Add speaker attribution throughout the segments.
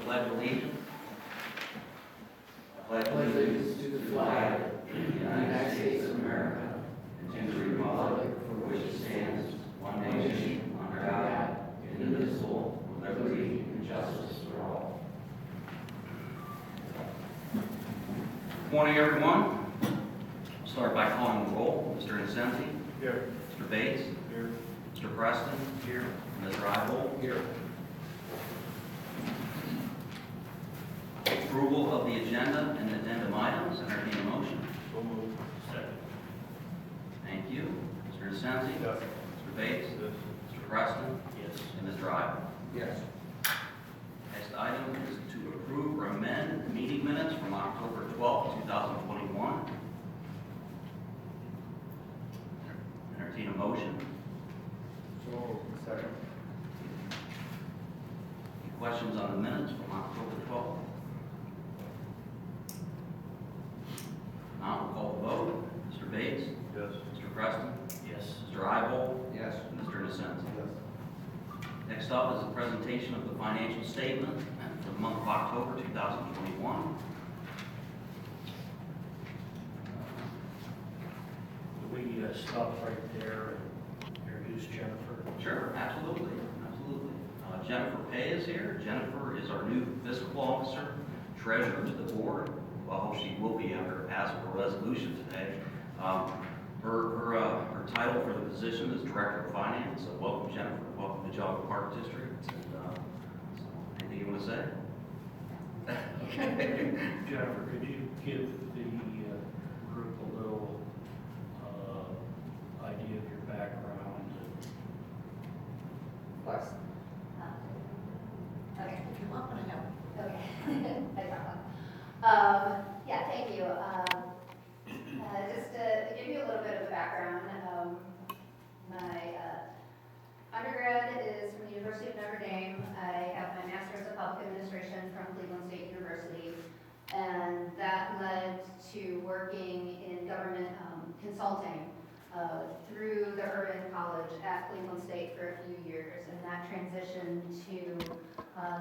Speaker 1: pledge allegiance. I pledge
Speaker 2: allegiance to the flag of the United States of America and to the republic for which it stands, one nation, under God, indivisible, with liberty and justice for all.
Speaker 1: Good morning, everyone. We'll start by calling the roll. Mr. Incenzi.
Speaker 3: Here.
Speaker 1: Mr. Bates.
Speaker 3: Here.
Speaker 1: Mr. Preston.
Speaker 3: Here.
Speaker 1: Mr. Ivold.
Speaker 3: Here.
Speaker 1: Approval of the agenda and addendum items. Entertain a motion.
Speaker 3: So moved. Second.
Speaker 1: Thank you. Mr. Incenzi.
Speaker 3: Yes.
Speaker 1: Mr. Bates.
Speaker 3: Yes.
Speaker 1: Mr. Preston.
Speaker 3: Yes.
Speaker 1: And Mr. Ivold.
Speaker 2: Yes.
Speaker 1: Next item is to approve or amend the meeting minutes from October 12th, 2021. Entertain a motion.
Speaker 3: So moved. Second.
Speaker 1: Any questions on the minutes from October 12th? Now we'll call the vote. Mr. Bates.
Speaker 3: Yes.
Speaker 1: Mr. Preston.
Speaker 3: Yes.
Speaker 1: Mr. Ivold.
Speaker 2: Yes.
Speaker 1: And Mr. Incenzi.
Speaker 3: Yes.
Speaker 1: Next up is a presentation of the financial statement for the month of October 2021.
Speaker 4: We stop right there and introduce Jennifer.
Speaker 1: Sure, absolutely, absolutely. Jennifer Pay is here. Jennifer is our new fiscal officer, treasurer to the board. Well, she will be under as of a resolution today. Her title for the position is director of finance. So welcome, Jennifer. Welcome to Jogga Park District. And so, anything you want to say?
Speaker 4: Jennifer, could you give the group a little idea of your background?
Speaker 2: Last.
Speaker 5: Okay.
Speaker 2: Come on, I have.
Speaker 5: Okay. Yeah, thank you. Just to give you a little bit of a background, my undergrad is from the University of Notre Dame. I have my master's of public administration from Cleveland State University, and that led to working in government consulting through the Urban College at Cleveland State for a few years, and that transitioned to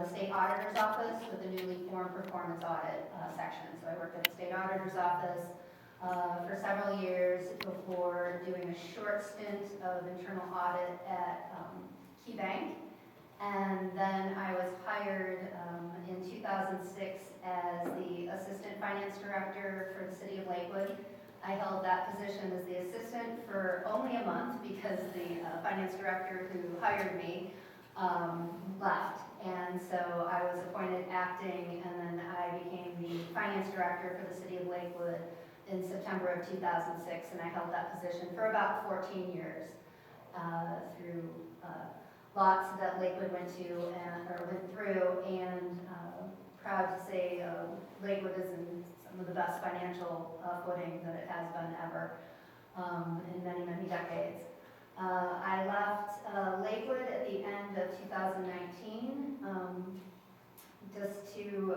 Speaker 5: the state auditor's office with the newly formed performance audit section. So I worked at the state auditor's office for several years before doing a short stint of internal audit at Key Bank. And then I was hired in 2006 as the assistant finance director for the city of Lakewood. I held that position as the assistant for only a month because the finance director who hired me left. And so I was appointed acting, and then I became the finance director for the city of Lakewood in September of 2006, and I held that position for about 14 years through lots that Lakewood went through, and proud to say Lakewood is in some of the best financial footing that it has been ever in many, many decades. I left Lakewood at the end of 2019 just to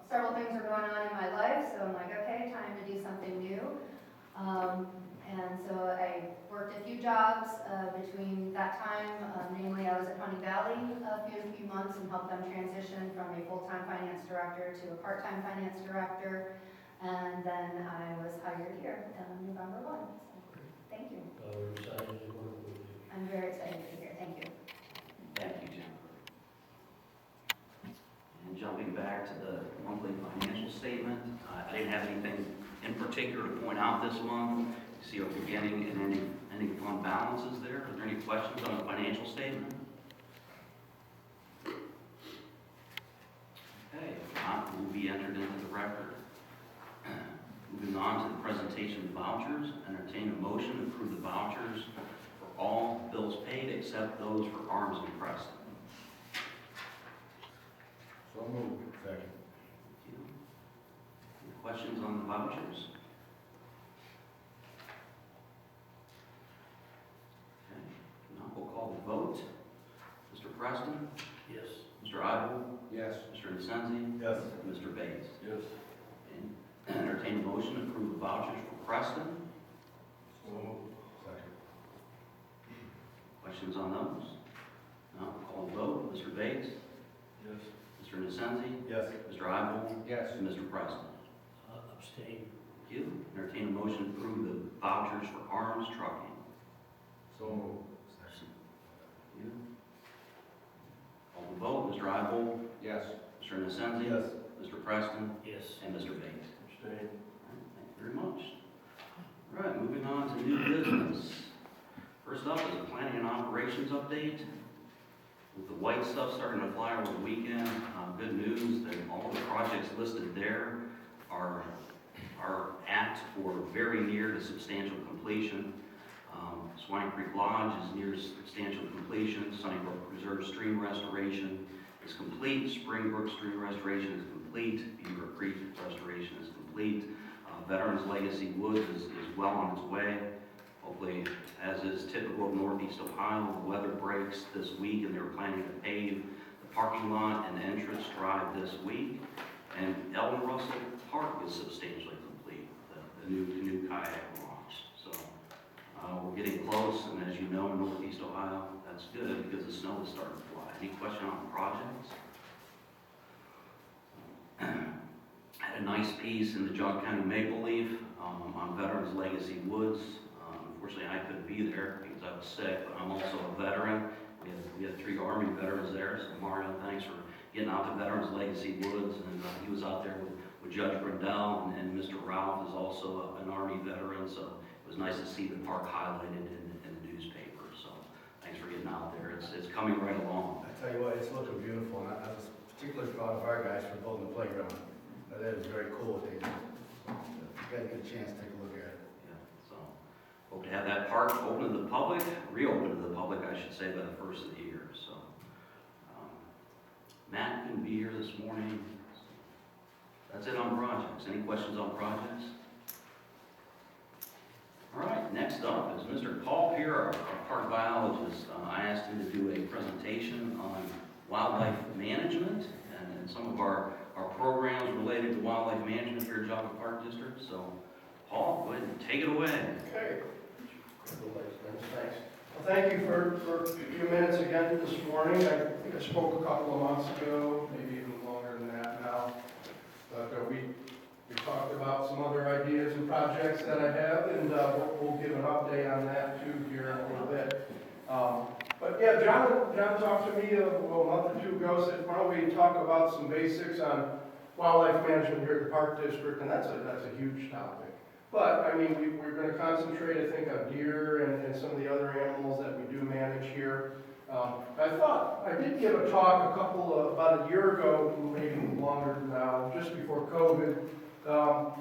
Speaker 5: several things were going on in my life, so I'm like, okay, time to do something new. And so I worked a few jobs between that time. Namely, I was at Honey Valley a few months and helped them transition from a full-time finance director to a part-time finance director. And then I was hired here on November 1. So, thank you.
Speaker 4: We're excited to work with you.
Speaker 5: I'm very excited to be here. Thank you.
Speaker 1: Thank you, Jennifer. And jumping back to the monthly financial statement, I didn't have anything in particular to point out this month. You see a beginning and any fund balances there. Are there any questions on the financial statement? Okay, if not, it will be entered into the record. Moving on to the presentation of vouchers, entertain a motion to approve the vouchers for all bills paid except those for Arms and Preston.
Speaker 3: So moved. Second.
Speaker 1: Thank you. Any questions on the vouchers? Okay, now we'll call the vote. Mr. Preston?
Speaker 4: Yes.
Speaker 1: Mr. Ivold?
Speaker 3: Yes.
Speaker 1: Mr. Incenzi?
Speaker 3: Yes.
Speaker 1: And Mr. Bates?
Speaker 3: Yes.
Speaker 1: And entertain a motion to approve the vouchers for Preston.
Speaker 3: So moved. Second.
Speaker 1: Questions on those? Now we'll call the vote. Mr. Bates?
Speaker 4: Yes.
Speaker 1: Mr. Nissenzi,
Speaker 3: Yes.
Speaker 1: Mr. Ivoll,
Speaker 3: Yes.
Speaker 1: and Mr. Preston.
Speaker 4: Abstain.
Speaker 1: Thank you. Entertain a motion to approve the vouchers for arms trucking.
Speaker 3: So moved.
Speaker 1: Thank you. Call the vote. Mr. Ivoll,
Speaker 3: Yes.
Speaker 1: Mr. Nissenzi,
Speaker 3: Yes.
Speaker 1: Mr. Preston,
Speaker 4: Yes.
Speaker 1: and Mr. Bates.
Speaker 4: Abstain.
Speaker 1: All right, thank you very much. All right, moving on to new business. First up is a planning and operations update. With the white stuff starting to fly over the weekend, good news that all the projects listed there are at or very near to substantial completion. Swine Creek Lodge is near substantial completion. Sunnybrook Reserve Stream Restoration is complete. Springbrook Stream Restoration is complete. Beaver Creek Restoration is complete. Veterans Legacy Woods is well on its way. Hopefully, as is typical of Northeast Ohio, the weather breaks this week and they're planning to pave the parking lot and entrance drive this week. And Ellen Russell Park is substantially complete, the new canoe kayak launch. So we're getting close, and as you know, in Northeast Ohio, that's good because the snow is starting to fly. Any question on projects? Had a nice piece in the John County Maple Leaf on Veterans Legacy Woods. Unfortunately, I couldn't be there because I was sick, but I'm also a veteran. We had 3 Army veterans there, so Mario, thanks for getting out to Veterans Legacy Woods. And he was out there with Judge Brindell, and Mr. Ralph is also an Army veteran, so it was nice to see the park highlighted in the newspaper. So thanks for getting out there. It's coming right along.
Speaker 3: I tell you what, it's looking beautiful, and I was particularly proud of our guys for building the playground. That is very cool what they did. If you guys get a chance, take a look at it.
Speaker 1: Yeah, so hope to have that park open to the public, reopen to the public, I should say, by the first of the year. So Matt couldn't be here this morning. That's it on projects. Any questions on projects? All right, next up is Mr. Paul Peer, our park biologist. I asked him to do a presentation on wildlife management and some of our programs related to wildlife management here at Jogga Park District. So, Paul, go ahead and take it away.
Speaker 6: Okay. Thanks. Well, thank you for a few minutes again this morning. I think I spoke a couple of months ago, maybe even longer than that now. But we talked about some other ideas and projects that I have, and we'll give an update on that too here in a little bit. But yeah, John talked to me a month or 2 ago, said, why don't we talk about some basics on wildlife management here at the Park District, and that's a huge topic. But, I mean, we're going to concentrate, I think, on deer and some of the other animals that we do manage here. I thought, I did give a talk about a year ago, maybe longer now, just before COVID,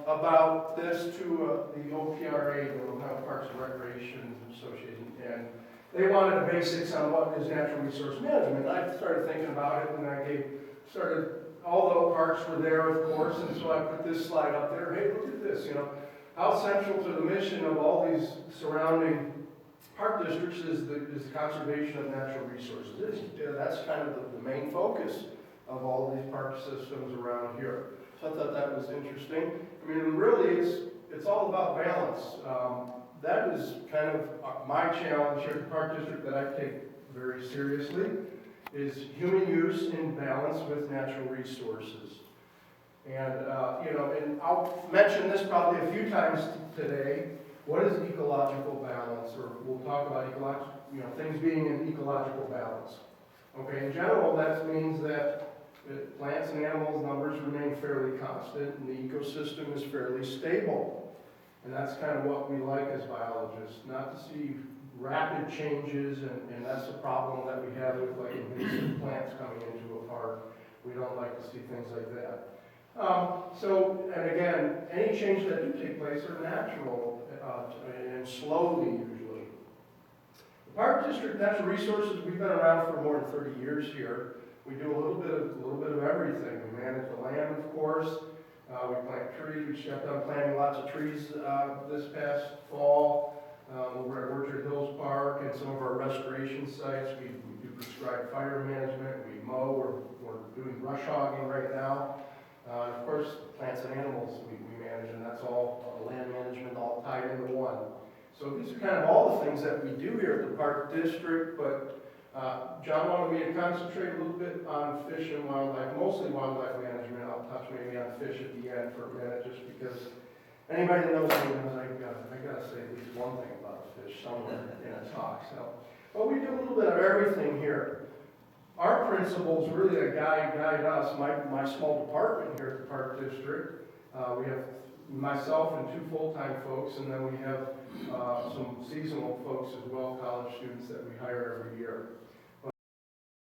Speaker 6: about this to the OPRA, the Ohio Parks and Recreation Association, and they wanted the basics on what is natural resource management. I started thinking about it, and all the parks were there, of course, and so I put this slide up there. Hey, look at this, how central to the mission of all these surrounding park districts is the conservation of natural resources. That's kind of the main focus of all of these park systems around here. So I thought that was interesting. I mean, really, it's all about balance. That is kind of my challenge here at the Park District that I take very seriously, is human use in balance with natural resources. And, and I'll mention this probably a few times today. What is ecological balance? Or we'll talk about things being in ecological balance. Okay, in general, that means that plants and animals numbers remain fairly constant and the ecosystem is fairly stable. And that's kind of what we like as biologists, not to see rapid changes, and that's a problem that we have with like invasive plants coming into a park. We don't like to see things like that. And again, any change that do take place are natural and slowly usually. The Park District Natural Resources, we've been around for more than 30 years here. We do a little bit of everything. We manage the land, of course. We plant trees. We just got done planting lots of trees this past fall. We're at Orchard Hills Park and some of our restoration sites. We do prescribed fire management. We mow. We're doing brush hogging right now. Of course, plants and animals we manage, and that's all land management all tied into one. So these are kind of all the things that we do here at the Park District, but John wanted me to concentrate a little bit on fish and wildlife, mostly wildlife management. I'll touch maybe on fish at the end for a minute, just because anybody that knows me knows I gotta say at least one thing about a fish somewhere in a talk. So, but we do a little bit of everything here. Our principals really that guide us, my small department here at the Park District. We have myself and 2 full-time folks, and then we have some seasonal folks as well, college students that we hire every year.